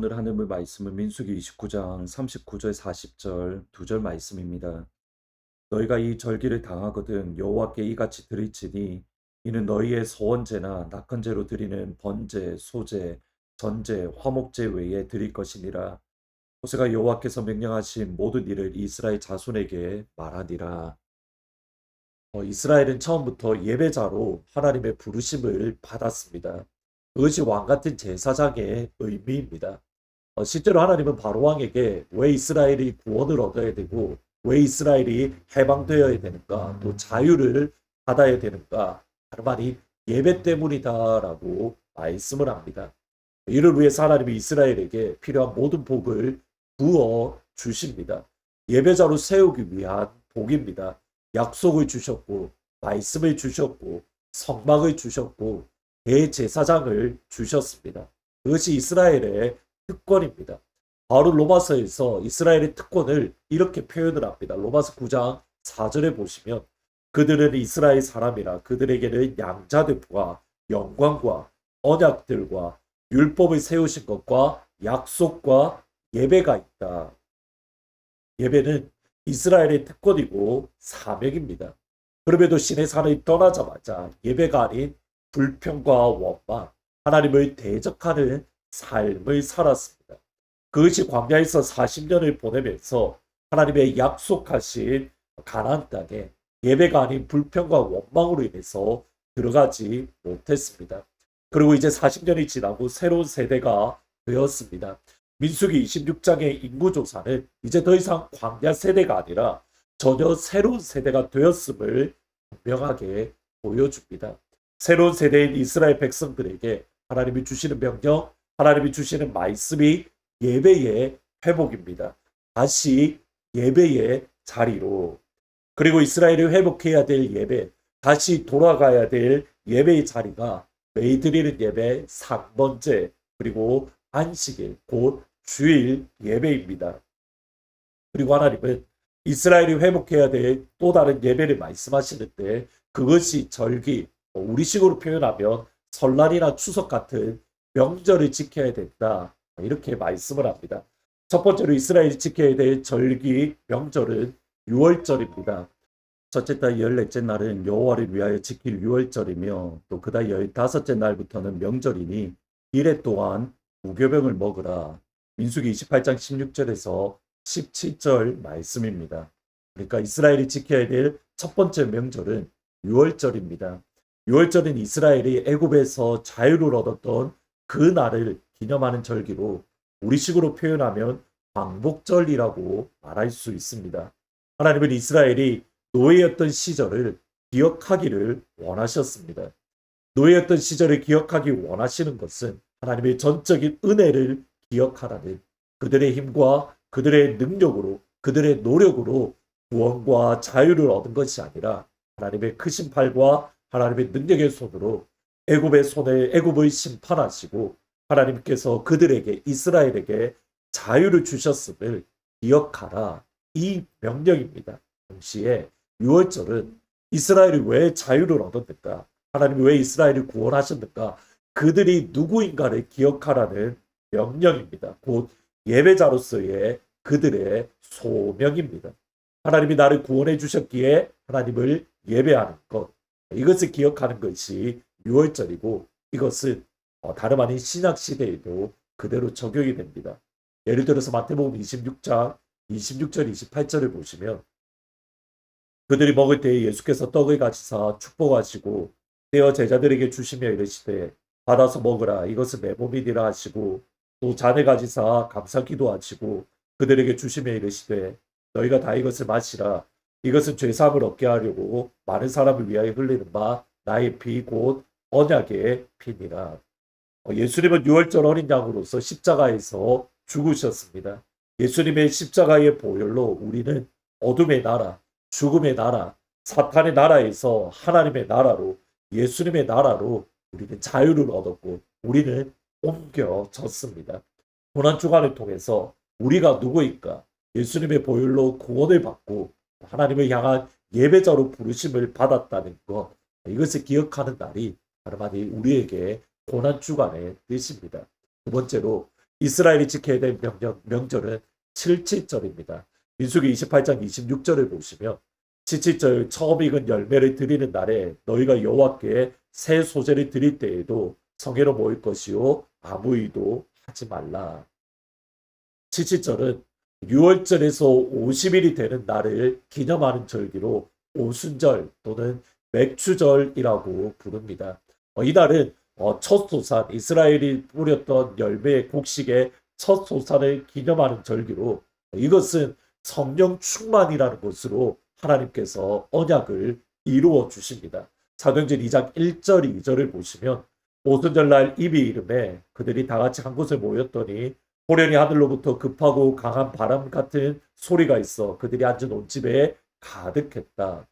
오늘 하늘 말씀은 민수기 29장 39절 40절 2절 말씀입니다. 너희가 이 절기를 당하거든 여호와께 이같이 드릴지니 이는 너희의 소원제나 낙헌제로 드리는 번제, 소제, 전제, 화목제 외에 드릴 것이니라. 모세가 여호와께서 명령하신 모든 일을 이스라엘 자손에게 말하니라. 이스라엘은 처음부터 예배자로 하나님의 부르심을 받았습니다. 그것이 왕같은 제사장의 의미입니다. 실제로 하나님은 바로왕에게 왜 이스라엘이 구원을 얻어야 되고 왜 이스라엘이 해방되어야 되는가, 또 자유를 받아야 되는가, 다름 아닌 예배 때문이다라고 말씀을 합니다. 이를 위해서 하나님이 이스라엘에게 필요한 모든 복을 부어 주십니다. 예배자로 세우기 위한 복입니다. 약속을 주셨고, 말씀을 주셨고, 성막을 주셨고, 대제사장을 주셨습니다. 그것이 이스라엘의 특권입니다. 바로 로마서에서 이스라엘의 특권을 이렇게 표현을 합니다. 로마서 9장 4절에 보시면 그들은 이스라엘 사람이라 그들에게는 양자됨과 영광과 언약들과 율법을 세우신 것과 약속과 예배가 있다. 예배는 이스라엘의 특권이고 사명입니다. 그럼에도 신의 산을 떠나자마자 예배가 아닌 불평과 원망, 하나님을 대적하는 삶을 살았습니다. 그것이 광야에서 40년을 보내면서 하나님의 약속하신 가나안 땅에 예배가 아닌 불평과 원망으로 인해서 들어가지 못했습니다. 그리고 이제 40년이 지나고 새로운 세대가 되었습니다. 민수기 26장의 인구조사는 이제 더 이상 광야 세대가 아니라 전혀 새로운 세대가 되었음을 분명하게 보여줍니다. 새로운 세대인 이스라엘 백성들에게 하나님이 주시는 명령, 하나님이 주시는 말씀이 예배의 회복입니다. 다시 예배의 자리로, 그리고 이스라엘이 회복해야 될 예배, 다시 돌아가야 될 예배의 자리가 매일 드리는 예배, 상번제, 그리고 안식일, 곧 주일 예배입니다. 그리고 하나님은 이스라엘이 회복해야 될 또 다른 예배를 말씀하시는데 그것이 절기, 우리식으로 표현하면 설날이나 추석 같은 명절을 지켜야 된다. 이렇게 말씀을 합니다. 첫 번째로 이스라엘이 지켜야 될 절기 명절은 유월절입니다. 첫째 달 14째 날은 여호와를 위하여 지킬 유월절이며 또 그달 15째 날부터는 명절이니 이래 또한 무교병을 먹으라. 민수기 28장 16절에서 17절 말씀입니다. 그러니까 이스라엘이 지켜야 될 첫 번째 명절은 유월절입니다. 유월절은 이스라엘이 애굽에서 자유를 얻었던 그 날을 기념하는 절기로 우리식으로 표현하면 광복절이라고 말할 수 있습니다. 하나님은 이스라엘이 노예였던 시절을 기억하기를 원하셨습니다. 노예였던 시절을 기억하기 원하시는 것은 하나님의 전적인 은혜를 기억하라는, 그들의 힘과 그들의 능력으로, 그들의 노력으로 구원과 자유를 얻은 것이 아니라 하나님의 크신 팔과 하나님의 능력의 손으로 애굽을 심판하시고 하나님께서 그들에게, 이스라엘에게 자유를 주셨음을 기억하라. 이 명령입니다. 동시에 유월절은 이스라엘이 왜 자유를 얻었는가, 하나님이 왜 이스라엘을 구원하셨는가, 그들이 누구인가를 기억하라는 명령입니다. 곧 예배자로서의 그들의 소명입니다. 하나님이 나를 구원해 주셨기에 하나님을 예배하는 것, 이것을 기억하는 것이 유월절이고 이것은 다름 아닌 신약시대에도 그대로 적용이 됩니다. 예를 들어서 마태복음 26장 26절 28절을 보시면 그들이 먹을 때에 예수께서 떡을 가지사 축복하시고 떼어 제자들에게 주시며 이르시되 받아서 먹으라, 이것은 내 몸이니라 하시고 또 잔을 가지사 감사 기도하시고 그들에게 주시며 이르시되 너희가 다 이것을 마시라, 이것은 죄사함을 얻게 하려고 많은 사람을 위하여 흘리는 바 나의 피 곧 언약의 피니라. 예수님은 유월절 어린 양으로서 십자가에서 죽으셨습니다. 예수님의 십자가의 보혈로 우리는 어둠의 나라, 죽음의 나라, 사탄의 나라에서 하나님의 나라로, 예수님의 나라로 우리는 자유를 얻었고 우리는 옮겨졌습니다. 고난주간을 통해서 우리가 누구일까? 예수님의 보혈로 구원을 받고 하나님을 향한 예배자로 부르심을 받았다는 것, 이것을 기억하는 날이 다름 아닌 우리에게 고난주간의 뜻입니다. 두 번째로 이스라엘이 지켜야 될 명절은 칠칠절입니다. 민수기 28장 26절을 보시면 칠칠절 처음 익은 열매를 드리는 날에 너희가 여호와께 새 소재를 드릴 때에도 성회로 모일 것이요 아무 일도 하지 말라. 칠칠절은 6월절에서 50일이 되는 날을 기념하는 절기로 오순절 또는 맥추절이라고 부릅니다. 이날은 첫 소산, 이스라엘이 뿌렸던 열매의 곡식의 첫 소산을 기념하는 절기로 이것은 성령 충만이라는 것으로 하나님께서 언약을 이루어 주십니다. 사도행전 2장 1절 2절을 보시면 오순절날 입이 이름에 그들이 다 같이 한 곳에 모였더니 호련히 하늘로부터 급하고 강한 바람 같은 소리가 있어 그들이 앉은 온 집에 가득했다.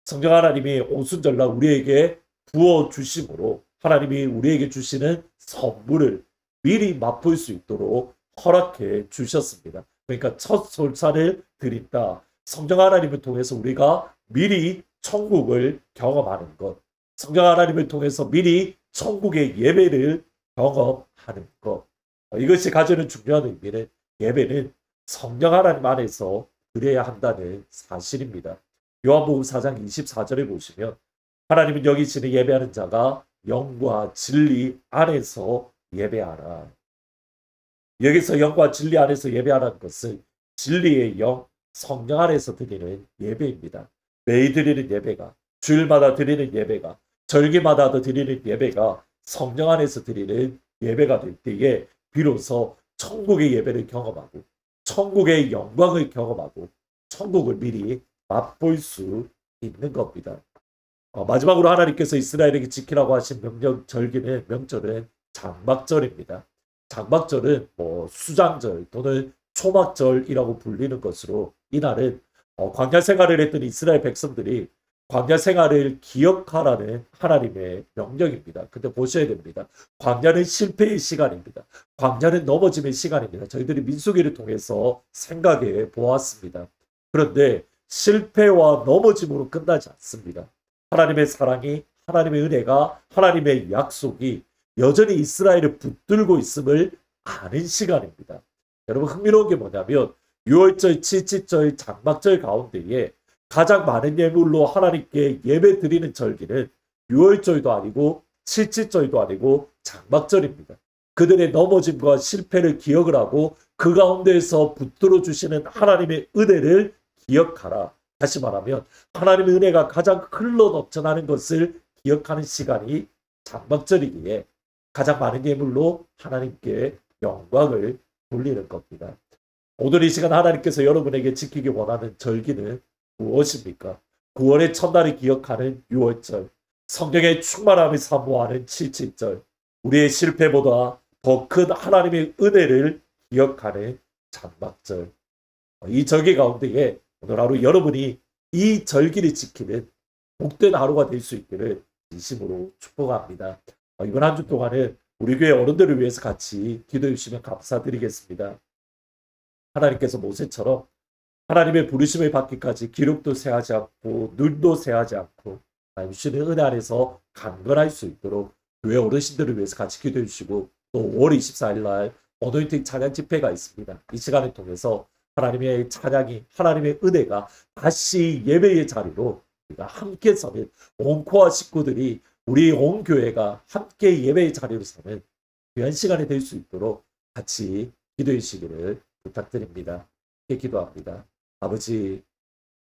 성령 하나님이 오순절날 우리에게 부어 주심으로 하나님이 우리에게 주시는 선물을 미리 맛볼 수 있도록 허락해 주셨습니다. 그러니까 첫 솔찬을 드린다. 성령 하나님을 통해서 우리가 미리 천국을 경험하는 것. 성령 하나님을 통해서 미리 천국의 예배를 경험하는 것. 이것이 가지는 중요한 의미는 예배는 성령 하나님 안에서 드려야 한다는 사실입니다. 요한복음 4장 24절에 보시면 하나님은 여기시는 예배하는 자가 영과 진리 안에서 예배하라. 여기서 영과 진리 안에서 예배하라는 것은 진리의 영, 성령 안에서 드리는 예배입니다. 매일 드리는 예배가, 주일마다 드리는 예배가, 절기마다 드리는 예배가 성령 안에서 드리는 예배가 될 때에 비로소 천국의 예배를 경험하고 천국의 영광을 경험하고 천국을 미리 맛볼 수 있는 겁니다. 마지막으로 하나님께서 이스라엘에게 지키라고 하신 명절은 장막절입니다. 장막절은 수장절 또는 초막절이라고 불리는 것으로 이날은 광야 생활을 했던 이스라엘 백성들이 광야 생활을 기억하라는 하나님의 명령입니다. 근데 보셔야 됩니다. 광야는 실패의 시간입니다. 광야는 넘어짐의 시간입니다. 저희들이 민수기를 통해서 생각해 보았습니다. 그런데 실패와 넘어짐으로 끝나지 않습니다. 하나님의 사랑이, 하나님의 은혜가, 하나님의 약속이 여전히 이스라엘을 붙들고 있음을 아는 시간입니다. 여러분 흥미로운 게 뭐냐면 6월절, 칠칠절, 장막절 가운데에 가장 많은 예물로 하나님께 예배 드리는 절기는 6월절도 아니고 칠칠절도 아니고 장막절입니다. 그들의 넘어짐과 실패를 기억을 하고 그 가운데에서 붙들어 주시는 하나님의 은혜를 기억하라. 다시 말하면 하나님의 은혜가 가장 흘러 넘쳐나는 것을 기억하는 시간이 장막절이기에 가장 많은 예물로 하나님께 영광을 돌리는 겁니다. 오늘 이 시간 하나님께서 여러분에게 지키기 원하는 절기는 무엇입니까? 9월의 첫날을 기억하는 6월절, 성령의 충만함을 사모하는 칠칠절, 우리의 실패보다 더 큰 하나님의 은혜를 기억하는 장막절. 이 절기 가운데에 오늘 하루 여러분이 이 절기를 지키는 복된 하루가 될 수 있기를 진심으로 축복합니다. 이번 한 주 동안은 우리 교회 어른들을 위해서 같이 기도해 주시면 감사드리겠습니다. 하나님께서 모세처럼 하나님의 부르심을 받기까지 기록도 세하지 않고 눈도 세하지 않고 주시는 은혜 안에서 강건할 수 있도록 교회 어르신들을 위해서 같이 기도해 주시고 또 5월 24일 날 어노인팅 찬양 집회가 있습니다. 이 시간을 통해서 하나님의 찬양이, 하나님의 은혜가 다시 예배의 자리로 우리가 함께 서는 온 코아 식구들이 우리 온 교회가 함께 예배의 자리로 서는 귀한 시간이 될 수 있도록 같이 기도해 주시기를 부탁드립니다. 이렇게 기도합니다. 아버지,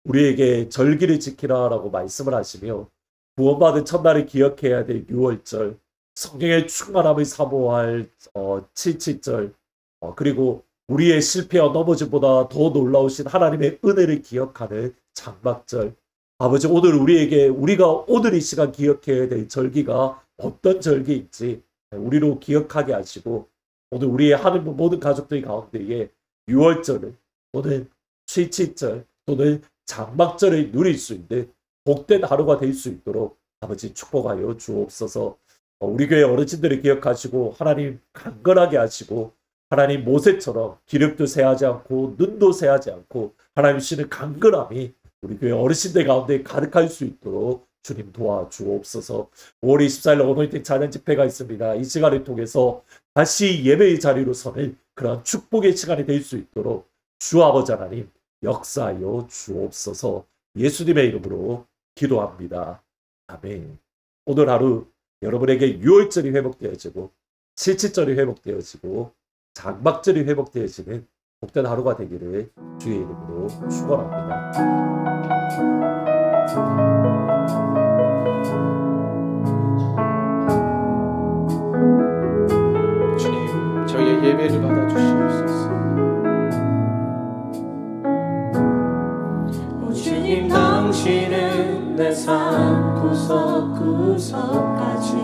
우리에게 절기를 지키라라고 말씀을 하시며 구원받은 첫날을 기억해야 될 6월절, 성령의 충만함을 사모할 칠칠절, 그리고 우리의 실패와 넘어짐보다 더 놀라우신 하나님의 은혜를 기억하는 장막절. 아버지, 오늘 우리가 오늘 이 시간 기억해야 될 절기가 어떤 절기인지 우리로 기억하게 하시고 오늘 우리의 하는 모든 가족들 가운데에 6월절을 또는 칠칠절 또는 장막절을 누릴 수 있는 복된 하루가 될 수 있도록 아버지 축복하여 주옵소서. 우리 교회 어르신들을 기억하시고 하나님 강건하게 하시고 하나님 모세처럼 기력도 세하지 않고 눈도 세하지 않고 하나님 주시는 강건함이 우리 교회 어르신들 가운데 가득할 수 있도록 주님 도와주옵소서. 5월 24일 어노인팅 찬양 집회가 있습니다. 이 시간을 통해서 다시 예배의 자리로 서는 그런 축복의 시간이 될 수 있도록 주 아버지 하나님 역사하여 주옵소서. 예수님의 이름으로 기도합니다. 아멘. 오늘 하루 여러분에게 유월절이 회복되어지고 칠칠절이 회복되어지고 장막절이 회복되어지는 복된 하루가 되기를 주의 이름으로 축원합니다. 주님, 저희의 예배를 받아주시옵소서. 오 주님, 당신은 내 삶 구석구석까지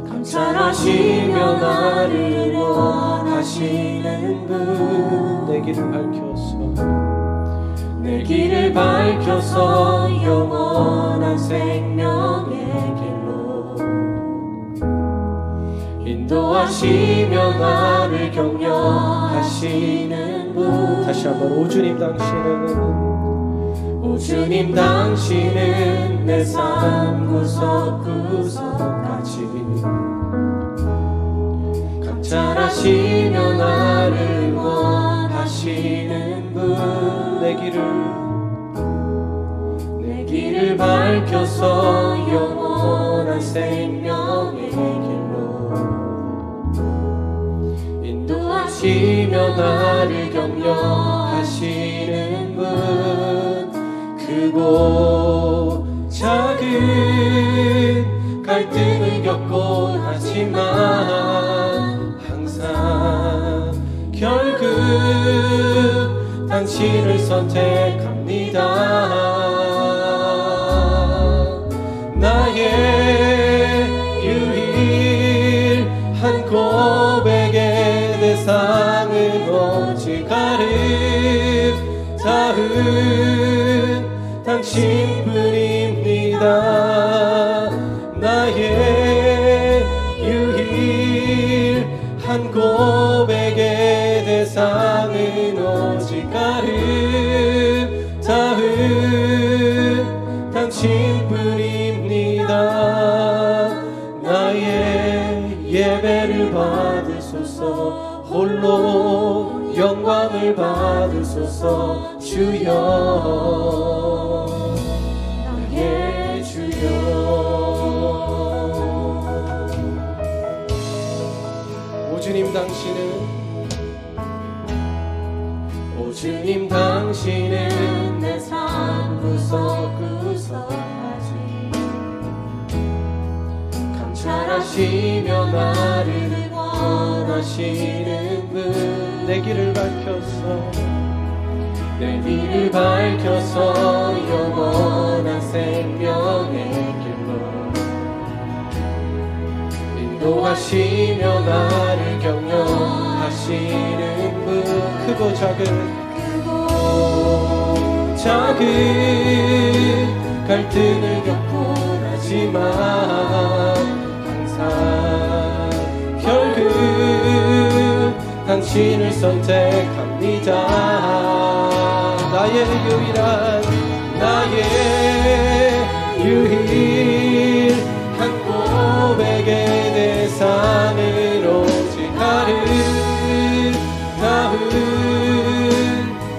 감찰하시며 나를 원하시는 분, 내 길을 밝혀서 영원한 생명의 길로 인도하시며 나를 격려하시는 분. 다시 한번 오 주님, 당신은 내 삶 구석구석까지 감찰하시며 나를 원하시는 분, 내 길을 밝혀서 영원한 생명의 길로 인도하시며 나를 격려하시는 분. 크고 작은 갈등을 겪곤 하지만 항상 결국 당신을 선택합니다. 나의 유일한 고백의 대상은 오직 아름다운 당신뿐입니다. 나의 유일한 고백의 대상은 오직 아름다운 당신뿐입니다. 나의 예배를 받으소서. 홀로 영광을 받으소서. 주여, 나의 주여. 오 주님, 당신은 내 삶 구석구석까지 감찰하시며 나를 원하시는 분. 내 길을 밝혀서 영원한 생명의 길로 인도하시며 나를 격려하시는 분. 크고 작은 갈등을 겪곤 하지만 항상 결국 당신을 선택합니다. 나의 유일한 고백의 대상은 오직 아름다운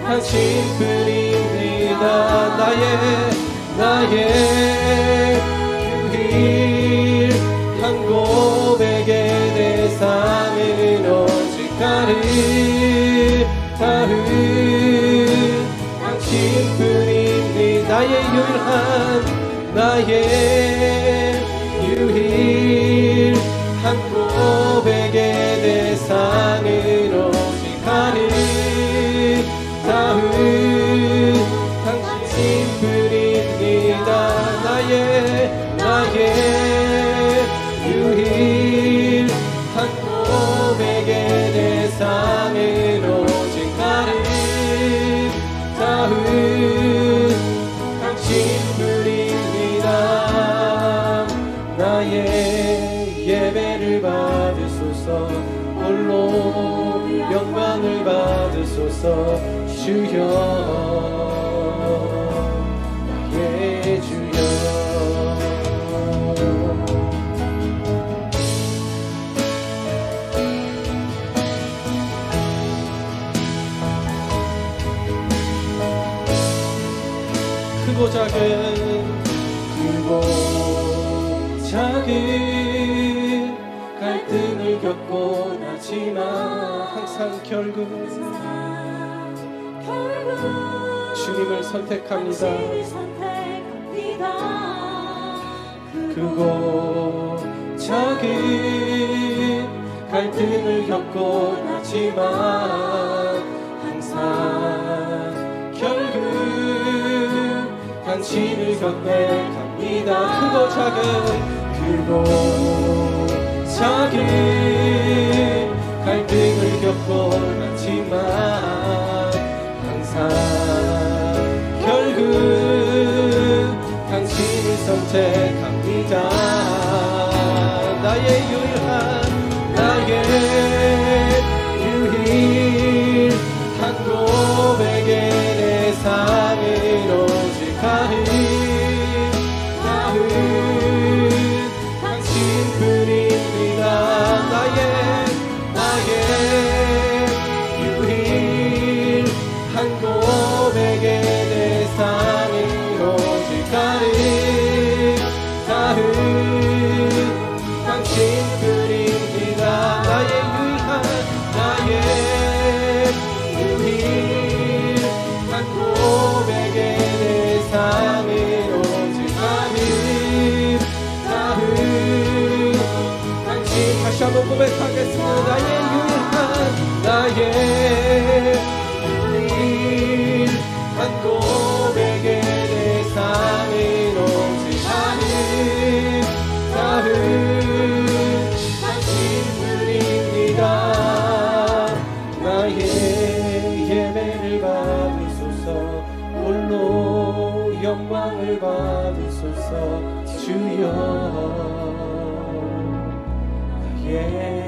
당신뿐입니다. 나의 유일한 고백의 대상은 오직 아름다운 당신뿐입니다. 나의 유일한 고백의 대상은 오직 아름다운 당신뿐입니다. 나의 유일한 고백의 대상은 오직 아름다운 당신뿐입니다. 나의 예배를 받으소서. 홀로 영광을 받으소서. 주여, 나의 주여. 크고 작은 크고 작은 갈등을 겪고 나지만 항상 결국 주님을 선택합니다. 크고 작은 갈등을 겪고 나지만 항상 결국 당신을 선택합니다. 크고 작은 갈등을 겪고 나지만 항상 결국 당신을 선택합니다. 나의 유일한 고백에 내 삶을 오직 가은 당신뿐입니다. 나의 유일한 고백에 내 삶을 오직 가은 당신뿐입니다. 나의 유일한 고백에 내 삶을 오직 가은 당신. 다시 한번 고백하겠습니다. 나의 유일한 고백에 내 삶을 오직 가은 당신뿐입니다. 나의 예배를 받으소서. 홀로 영광을 받으소서. 주여 나의